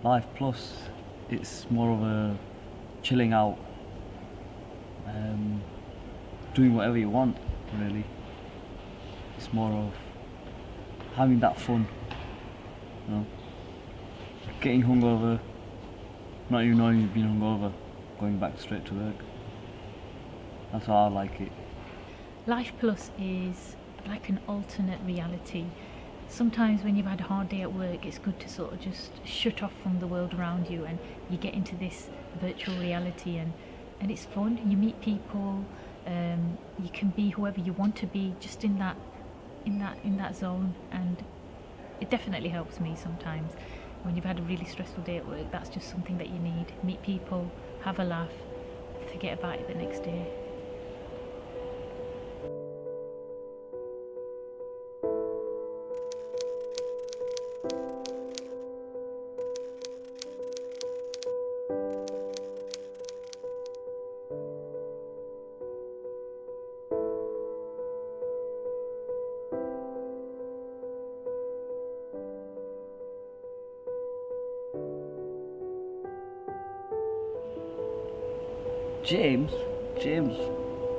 Life Plus, it's more of a chilling out, doing whatever you want, really. It's more of having that fun, you know, getting hungover, not even knowing you've been hungover, going back straight to work. That's how I like it. Life Plus is like an alternate reality. Sometimes when you've had a hard day at work, it's good to sort of just shut off from the world around you, and you get into this virtual reality, and it's fun. You meet people, you can be whoever you want to be, just in that zone, and it definitely helps me sometimes. When you've had a really stressful day at work, that's just something that you need. Meet people, have a laugh, forget about it the next day. James,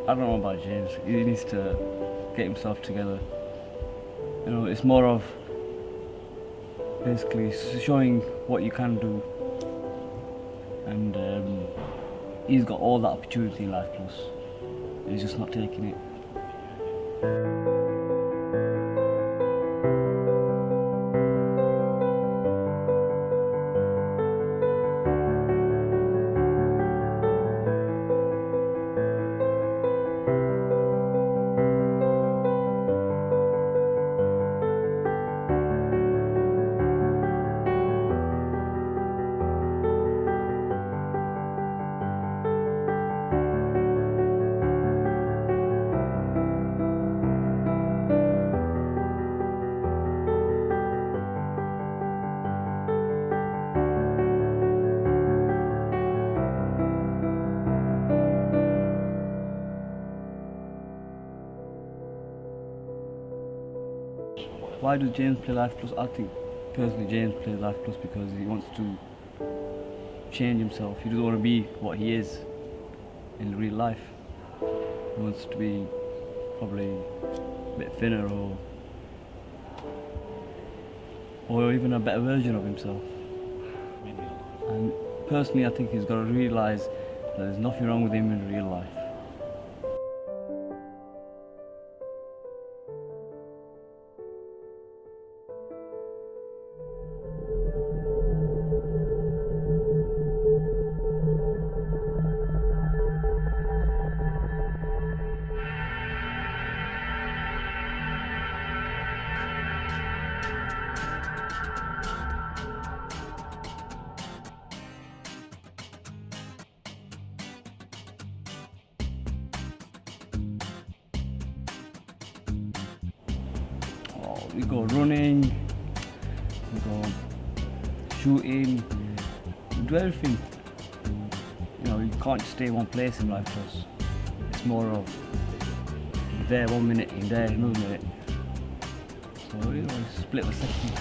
I don't know about James. He needs to get himself together. You know, it's more of basically showing what you can do, and he's got all that opportunity in Life Plus. He's just not taking it. Why does James play Life Plus? I think personally James plays Life Plus because he wants to change himself. He doesn't want to be what he is in real life. He wants to be probably a bit thinner, or even a better version of himself. And personally I think he's got to realise that there's nothing wrong with him in real life. We go running, we go shooting, we do everything. You know, you can't just stay in one place in Life Plus. It's more of there 1 minute, in there another minute. So you know, split the second.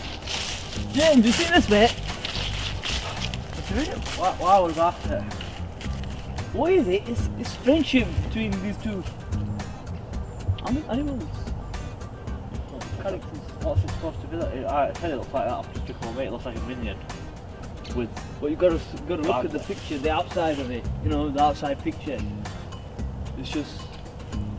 James, you see this mate? What's it? Why was after? What is it? It's friendship between these two animals. Characters. What's it supposed to be like? I tell you, it looks like that off the stick of it looks like a minion. With But you gotta look at the picture, the outside of it. You know, the outside picture. It's just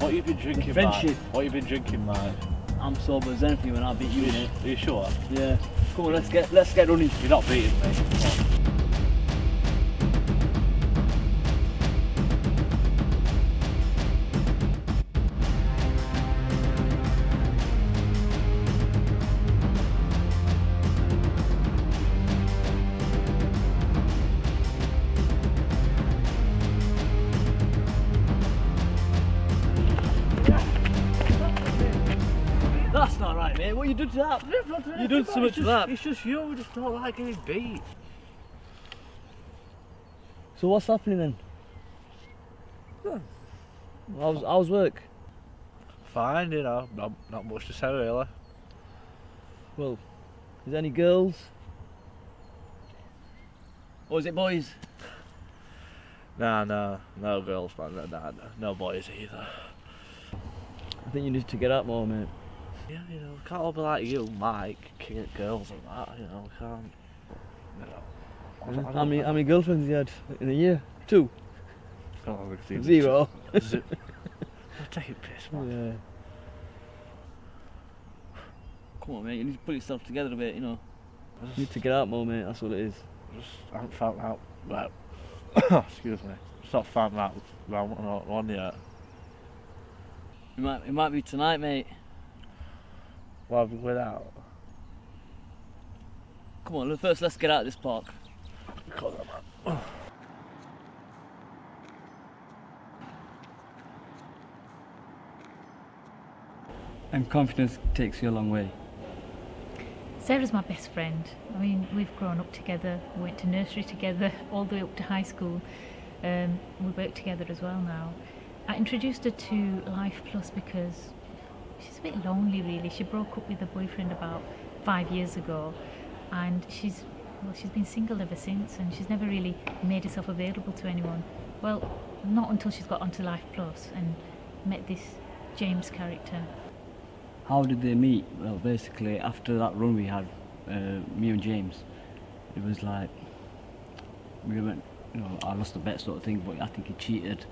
what you've been drinking, friendship. Mate? What you've been drinking, mate? I'm sober as anything when I beat you in it. Are you sure? Yeah. Come on, let's get running. You're not beating me. Come on. That's not right, mate. What you did to that? You done so much to that. It's just you who just don't like getting beat. So what's happening then? How's work? Fine, you know, not much to say really. Well, is there any girls? Or is it boys? Nah, no girls, man. Nah, no boys either. I think you need to get out more, mate. Yeah, you know, can't all be like you, Mike, king at girls and that, you know, can't. You know. How many girlfriends you had in a year? 2? Oh, 0. I'm taking piss, man. Yeah. Come on, mate. You need to put yourself together a bit, you know. You need to get out more, mate. That's what it is. I haven't found out. Well, excuse me. Just not found out about one yet. It might be tonight, mate. Why have we went out? Come on, first let's get out of this park. Because I'm And confidence takes you a long way. Sarah's my best friend. I mean, we've grown up together, we went to nursery together, all the way up to high school. We work together as well now. I introduced her to Life Plus because she's a bit lonely, really. She broke up with her boyfriend about 5 years ago, and she's been single ever since, and she's never really made herself available to anyone. Well, not until she's got onto Life Plus and met this James character. How did they meet? Well, basically, after that run we had, me and James, it was like, we went, you know, I lost a bet sort of thing, but I think he cheated.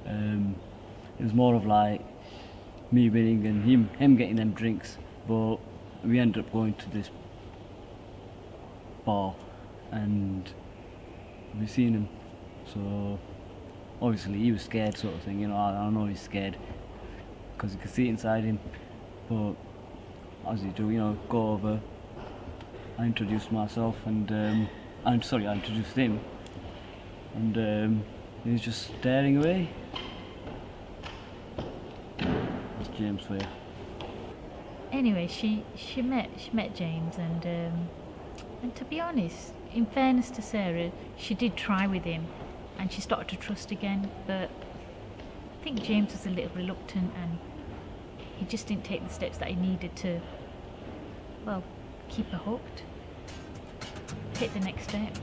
It was more of like me winning and him getting them drinks, but we ended up going to this bar and we seen him. So obviously he was scared, sort of thing. You know, I know he's scared because you can see it inside him. But as you do, you know, go over. I introduced myself and I introduced him, and he was just staring away. That's James for you. Anyway, she met James, and to be honest, in fairness to Sarah, she did try with him, and she started to trust again. But I think James was a little reluctant, and he just didn't take the steps that he needed to, well, keep her hooked. Take the next step.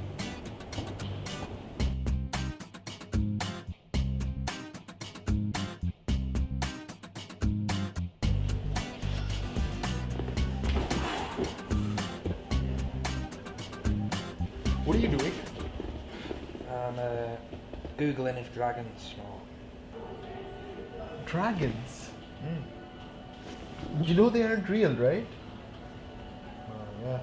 What are you doing? I'm Googling if dragons snore. Dragons? You know they aren't real, right? Oh, yeah.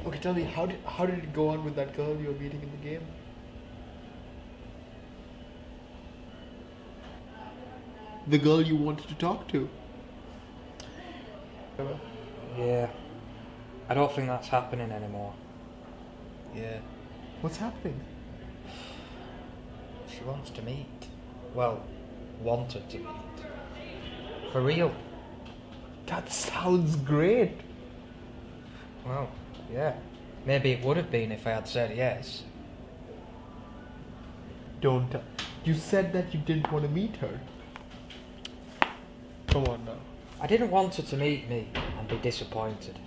Okay, tell me, how did it go on with that girl you were meeting in the game? The girl you wanted to talk to? Yeah. I don't think that's happening anymore. Yeah. What's happening? She wants to meet. Well, wanted to meet. For real. That sounds great. Well, yeah. Maybe it would have been if I had said yes. Don't. You said that you didn't want to meet her. Come on now. I didn't want her to meet me and be disappointed.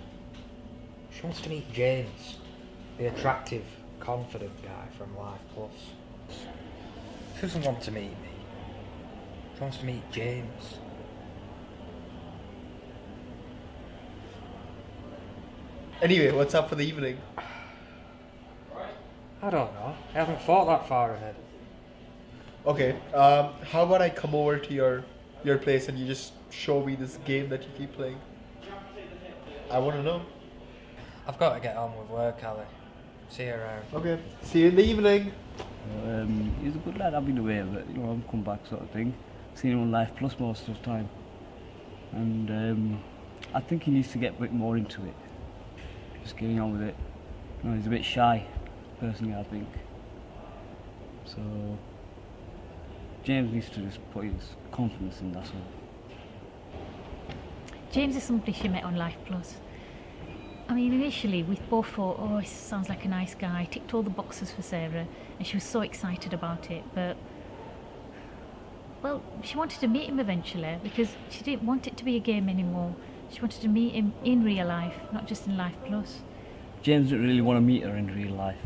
She wants to meet James, the attractive, confident guy from Life Plus. She doesn't want to meet me. She wants to meet James. Anyway, what's up for the evening? I don't know. I haven't thought that far ahead. Okay, how about I come over to your place and you just show me this game that you keep playing? I want to know. I've got to get on with work, Ali. See you around. Okay, see you in the evening. He's a good lad. I've been away, but you know, I've come back, sort of thing. Seen him on Life Plus most of the time, and I think he needs to get a bit more into it. Just getting on with it. You know, he's a bit shy, personally, I think. So James needs to just put his confidence in, that's all. James is somebody she met on Life Plus. I mean, initially we both thought, oh, he sounds like a nice guy, ticked all the boxes for Sarah, and she was so excited about it. But, well, she wanted to meet him eventually because she didn't want it to be a game anymore. She wanted to meet him in real life, not just in Life Plus. James didn't really want to meet her in real life.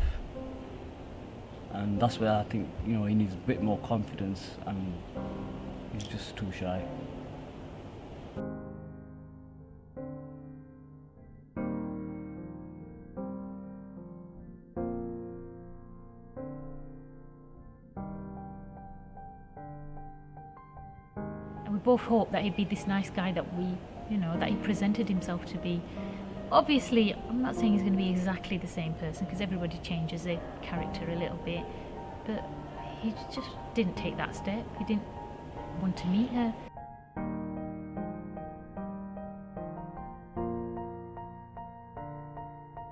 And that's where I think, he needs a bit more confidence, and he's just too shy. And we both hoped that he'd be this nice guy that that he presented himself to be. Obviously, I'm not saying he's going to be exactly the same person, because everybody changes their character a little bit, but he just didn't take that step. He didn't want to meet her.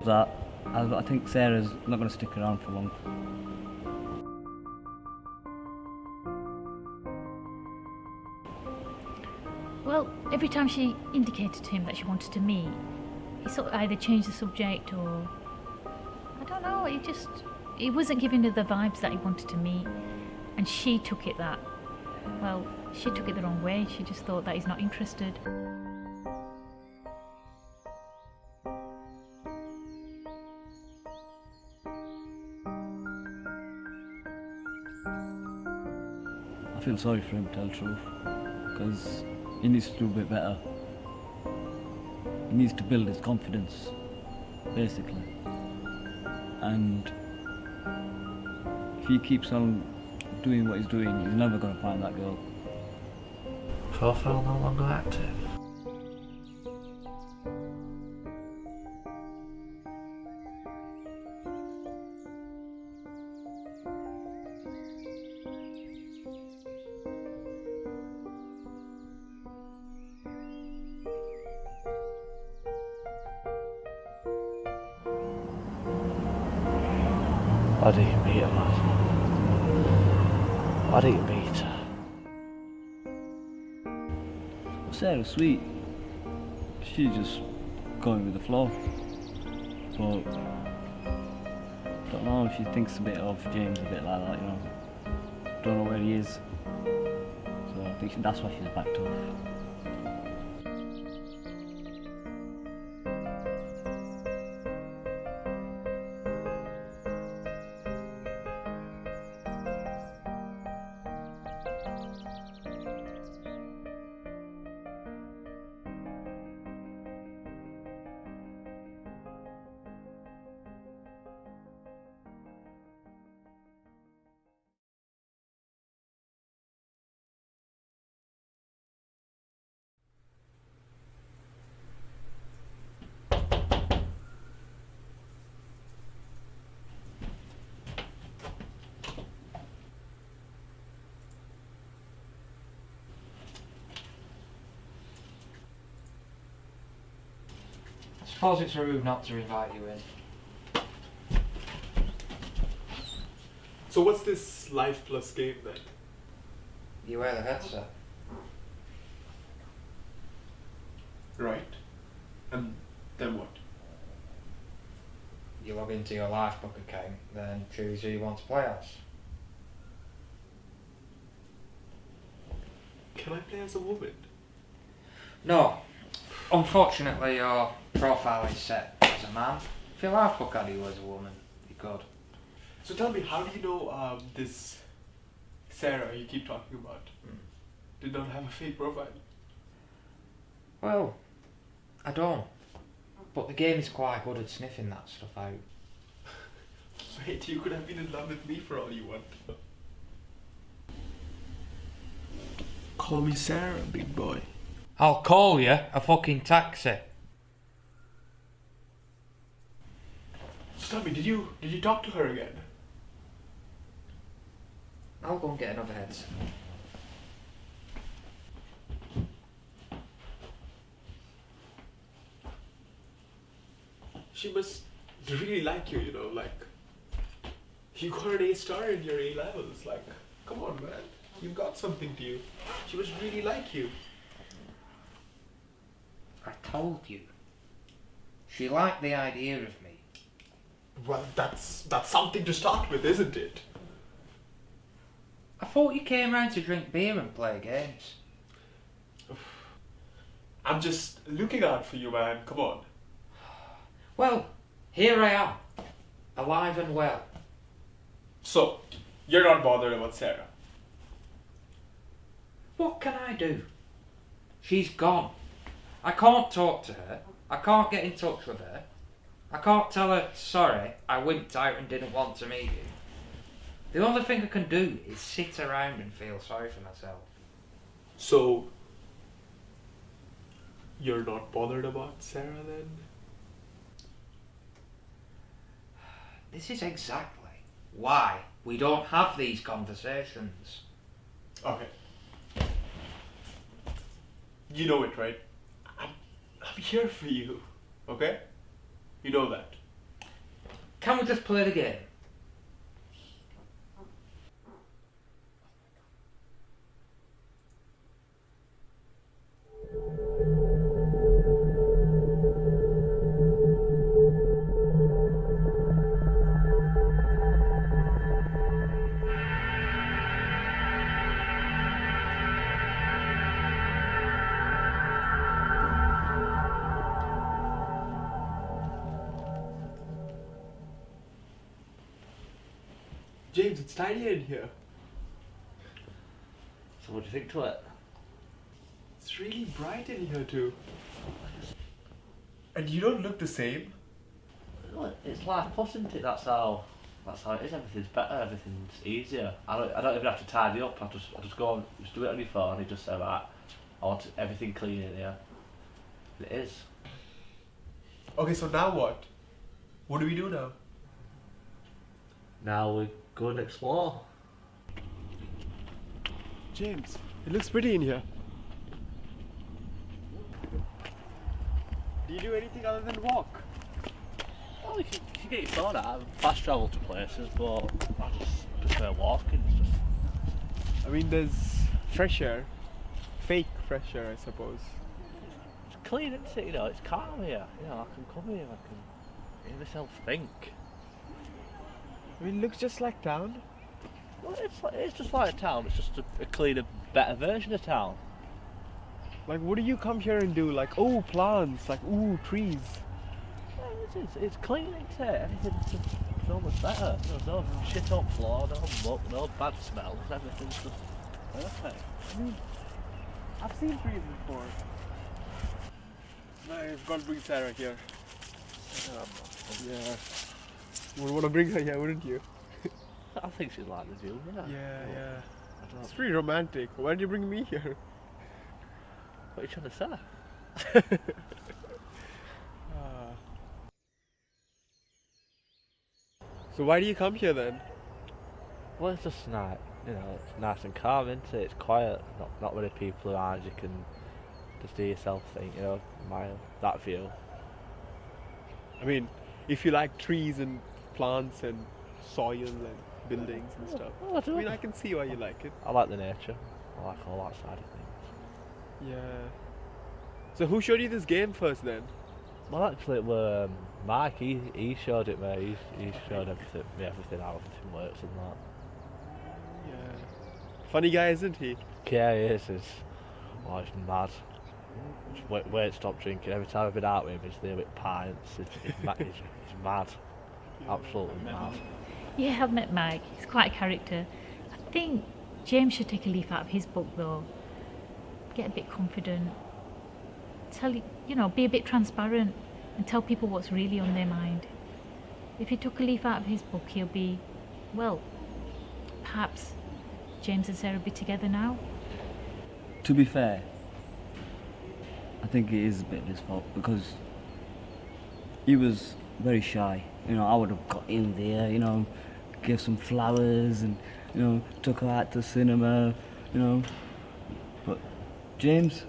That I think Sarah's not going to stick around for long. Well, every time she indicated to him that she wanted to meet, he sort of either changed the subject or... I don't know, he wasn't giving her the vibes that he wanted to meet. And she took it the wrong way. She just thought that he's not interested. I feel sorry for him, to tell the truth, because he needs to do a bit better. He needs to build his confidence, basically. And if he keeps on doing what he's doing, he's never going to find that girl. Profile no longer active. Why did you meet her, man? Why did you meet her? Sarah's sweet. She's just going with the flow. But I don't know, she thinks a bit of James a bit like that, Don't know where he is. So I think that's why she's backed off. I suppose it's rude not to invite you in. So what's this Life Plus game then? You wear the headset. Right. And then what? You log into your Lifebook account, then choose who you want to play as. Can I play as a woman? No. Unfortunately, your profile is set as a man. If your Lifebook had you as a woman, you could. So tell me, how do you know this Sarah you keep talking about did not have a fake profile? Well, I don't. But the game is quite good at sniffing that stuff out. Wait, you could have been in love with me for all you want. Call me Sarah, big boy. I'll call you a fucking taxi. So tell me, did you talk to her again? I'll go and get another headset. She must really like you, like you got an A-star in your A-levels. Like, come on, man, you've got something to you. She must really like you. I told you. She liked the idea of me. Well, that's something to start with, isn't it? I thought you came round to drink beer and play games. I'm just looking out for you, man. Come on. Well, Here I am, alive and well. So, you're not bothered about Sarah? What can I do? She's gone. I can't talk to her. I can't get in touch with her. I can't tell her, sorry, I winked out and didn't want to meet you. The only thing I can do is sit around and feel sorry for myself. So, you're not bothered about Sarah then? This is exactly why we don't have these conversations. Okay. You know it, right? I'm here for you, okay? You know that. Can we just play the game? James, it's tiny in here. So what do you think to it? It's really bright in here too. And you don't look the same. Well, it's life plus, isn't it? That's how it is. Everything's better. Everything's easier. I don't even have to tidy up. I just go on, just do it on your phone. You just say, right, I want everything clean in here. It is. Okay, so now what? What do we do now? Now we go and explore. James, it looks pretty in here. Do you do anything other than walk? Well, you can get your phone out. Fast travel to places, but I just prefer walking. It's just I mean, there's fresh air. Fake fresh air, I suppose. it's clean, isn't it? You know, it's calm here. You know, I can come here. I can hear myself think. I mean, it looks just like town. Well, it's just like a town. It's just a cleaner, better version of town. Like, what do you come here and do? Like, oh, plants. Like, ooh, trees. It's clean, isn't it? Everything's just so much better. There's no shit on floor, no muck, no bad smells. Everything's just perfect. I mean, I've seen trees before. I've got to bring Sarah here. Yeah. You would want to bring her here, wouldn't you? I think she'd like the view, yeah. Yeah, But yeah. I don't It's pretty romantic. Why did you bring me here? What are you trying to say? So why do you come here then? Well, it's just nice, you know, it's nice and calm, isn't it? It's quiet, not many people around, you can just do yourself think, you know, admire that view. I mean, if you like trees and plants and soil and buildings and stuff. Well, I do. I mean, I can see why you like it. I like the nature, I like all that side of things. Yeah. So who showed you this game first then? Well, actually, it was Mike, he showed it me, he showed everything how everything works and that. Yeah. Funny guy, isn't he? Yeah, he is. He's mad. Just wait, stop drinking. Every time I've been out with him, he's there with pints. He's mad. Absolutely mad. Yeah, I've met Mike. He's quite a character. I think James should take a leaf out of his book though. Get a bit confident. Be a bit transparent and tell people what's really on their mind. If he took a leaf out of his book, he'll be, well, perhaps James and Sarah will be together now. To be fair, I think it is a bit of his fault because he was very shy. You know, I would have got in there, you know, give some flowers and, you know, took her out to cinema, you know. But James,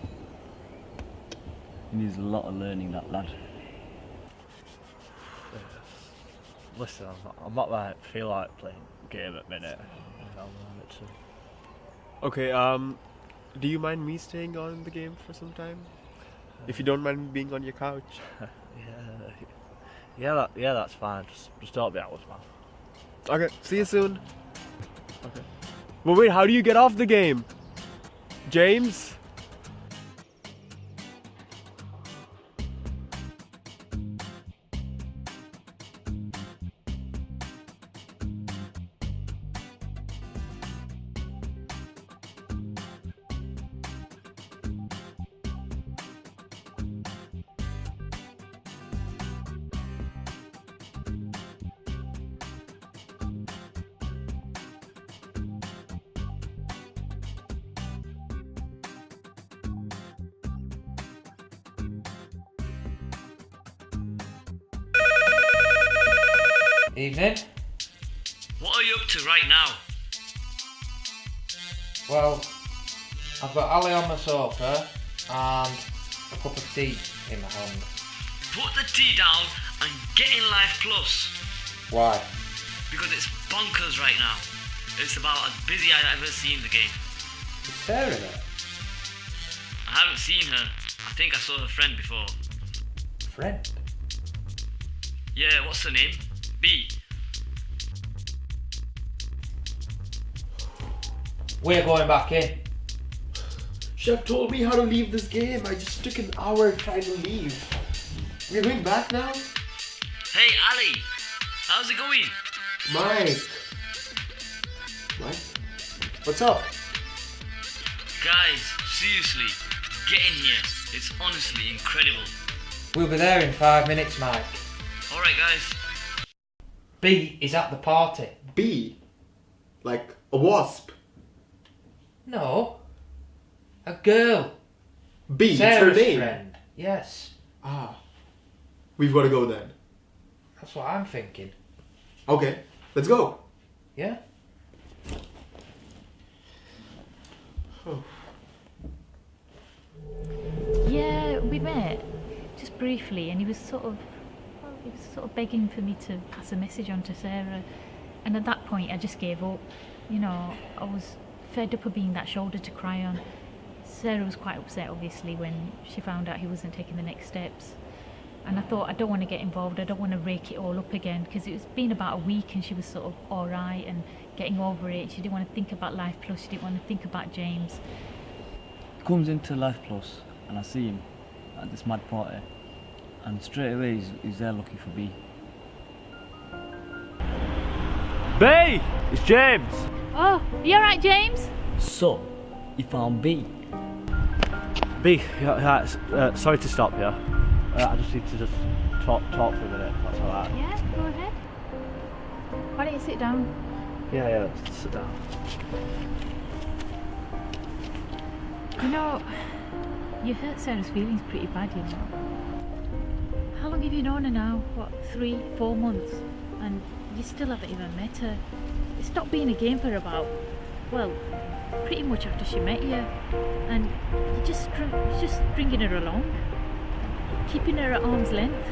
he needs a lot of learning, that lad. Listen, I'm not like feel like playing game at minute. I'll learn it too. Okay, do you mind me staying on the game for some time? If you don't mind me being on your couch. Yeah, that's fine. Just don't be hours, man. Okay, see you soon. Okay. But wait, how do you get off the game? James? Evening. What are you up to right now? Well, I've got Ali on the sofa and a cup of tea in my hand. Put the tea down and get in Life Plus. Why? Because it's bonkers right now. It's about as busy as I've ever seen the game. Is Sarah there? I haven't seen her. I think I saw her friend before. Friend? Yeah, what's her name? B. We're going back in. Chef told me how to leave this game. I just took an hour trying to leave. We're going back now? Hey, Ali. How's it going? Mike. Mike? What's up? Guys, seriously, get in here. It's honestly incredible. We'll be there in 5 minutes, Mike. Alright, guys. B is at the party. Bee? Like a wasp? No. A girl. Bee, it's her Sarah's name. friend. Yes. Ah. We've got to go then. That's what I'm thinking. Okay, let's go. Yeah? Yeah, we met just briefly, and he was sort of begging for me to pass a message on to Sarah. And at that point, I just gave up. You know, I was fed up of being that shoulder to cry on. Sarah was quite upset, obviously, when she found out he wasn't taking the next steps. And I thought, I don't want to get involved. I don't want to rake it all up again, because it's been about a week, and she was sort of all right and getting over it. She didn't want to think about Life Plus. She didn't want to think about James. Comes into Life Plus and I see him at this mad party, and straight away he's there looking for B. B! It's James! Oh, you alright, James? So, he found B. B, sorry to stop you. I just need to just talk for a minute, if that's alright. Yeah, go ahead. Why don't you sit down? Yeah, sit down. You know, you hurt Sarah's feelings pretty bad, you know. How long have you known her now? What, 3, 4 months? And you still haven't even met her. It stopped being a game for about, well, pretty much after she met you. And you're just bringing her along, keeping her at arm's length.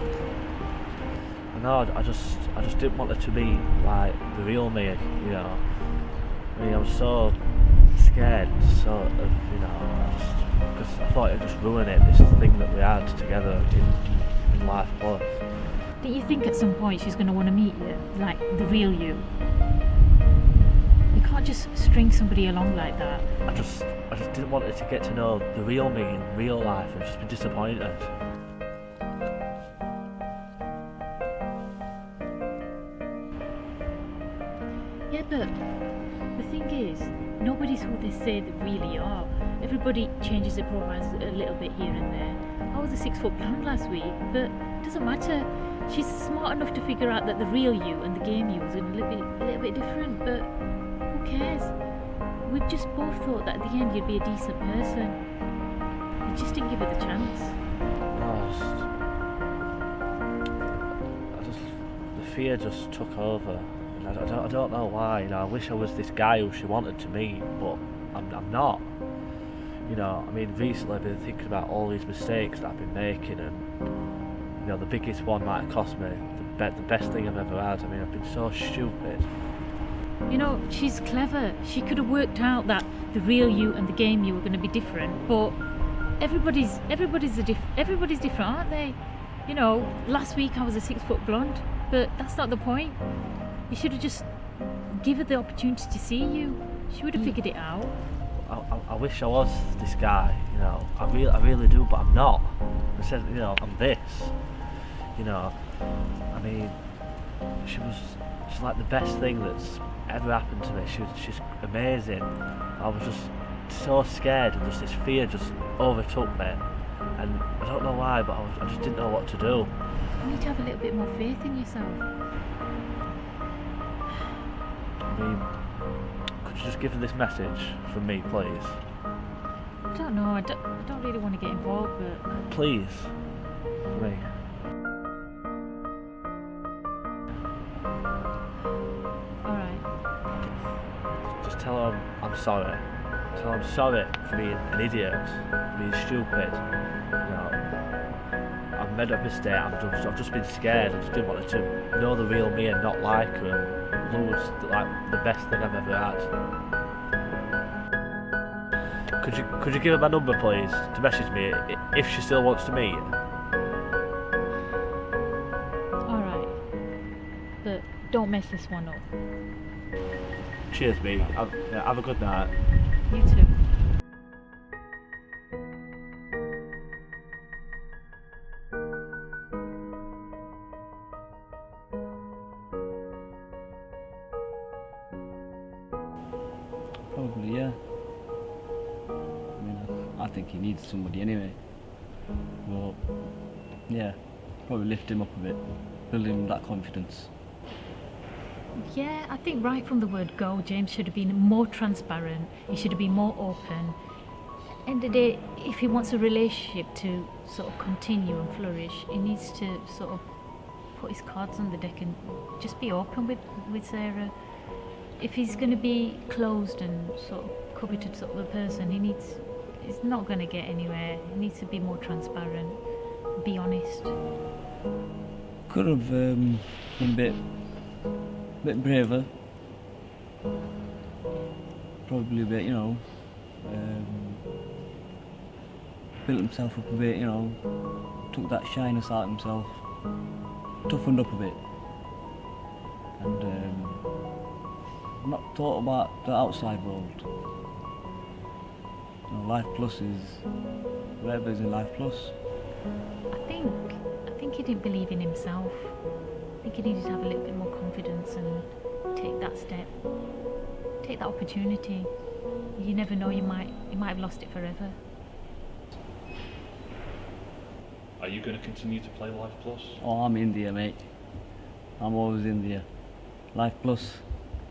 No, I just didn't want her to be like the real me, you know. I mean, I was so scared, sort of, you know, because I thought it'd just ruin it, this thing that we had together in Life Plus. Didn't you think at some point she's going to want to meet you, like the real you? You can't just string somebody along like that. I just didn't want her to get to know the real me in real life and just be disappointed. Yeah, but the thing is, nobody's who they say they really are. Everybody changes their profiles a little bit here and there. I was a 6-foot blonde last week, but it doesn't matter. She's smart enough to figure out that the real you and the game you was a little bit different, but who cares? We just both thought that at the end you'd be a decent person. We just didn't give her the chance. The fear just took over. I don't know why. You know, I wish I was this guy who she wanted to meet, but I'm not. You know, I mean, recently I've been thinking about all these mistakes that I've been making, and you know, the biggest one might have cost me the best thing I've ever had. I mean, I've been so stupid. You know, she's clever. She could have worked out that the real you and the game you were going to be different, but everybody's different, aren't they? You know, last week I was a 6-foot blonde, but that's not the point. You should have just give her the opportunity to see you. She would have figured it out. I wish I was this guy, you know. I really do, but I'm not. I said, you know, I'm this. You know, I mean, she's like the best thing that's ever happened to me. She's amazing. I was just so scared, and just this fear just overtook me. And I don't know why, but I just didn't know what to do. You need to have a little bit more faith in yourself. I mean, could you just give her this message from me, please? I don't know, I don't really want to get involved, but... Please, for me. I'm sorry. Tell her I'm sorry for being an idiot, for being stupid. You know, I've made a mistake. I've just been scared. I just didn't want her to know the real me and not like her and lose the best thing I've ever had. Could you give her my number, please, to message me if she still wants to meet? Alright. But don't mess this one up. Cheers, mate. Have a good night. You too. Probably, yeah. I mean, I think he needs somebody anyway. But, yeah, probably lift him up a bit, build him that confidence. Yeah, I think right from the word go, James should have been more transparent. He should have been more open. End of the day, if he wants a relationship to sort of continue and flourish, he needs to sort of put his cards on the deck and just be open with Sarah. If he's going to be closed and sort of coveted sort of a person, he's not going to get anywhere. He needs to be more transparent, be honest. Could have been a bit braver. Probably a bit, you know, built himself up a bit, you know, took that shyness out of himself, toughened up a bit, and not thought about the outside world. You know, Life Plus is whatever is in Life Plus. I think he didn't believe in himself. I think he needed to have a little bit more confidence and take that step, take that opportunity. You never know, you might have lost it forever. Are you going to continue to play Life Plus? Oh, I'm in there, mate. I'm always in there. Life Plus,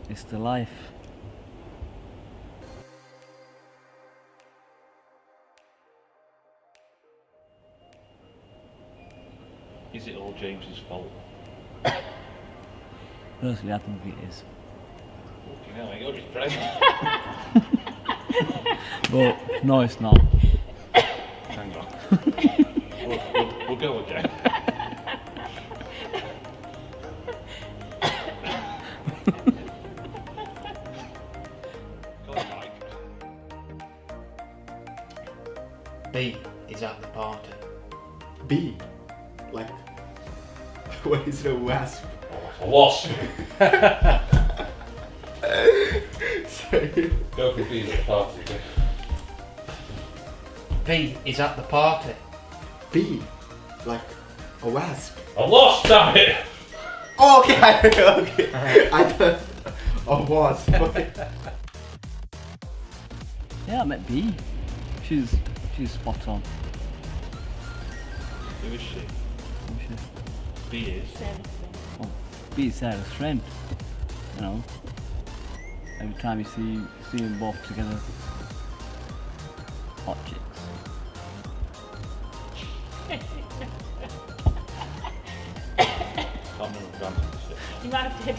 it's the life. Is it all James's fault? Personally, I think it is. You know, I got his present. But no, it's not. Hang on. We'll go again. Go on, Mike. B is at the party. B. Like, what is it, a wasp? A wasp. Sorry. Go for B's at the party. B is at the party. B. Like, a wasp. A wasp, damn it! Oh, okay, okay. I thought a wasp. Okay. Yeah, I met B. She's spot on. Who is she? Isn't she? B is. Oh, B is Sarah's friend. You know. Every time you see them both together. Hot chicks. Can't remember the answer to this. You might have to.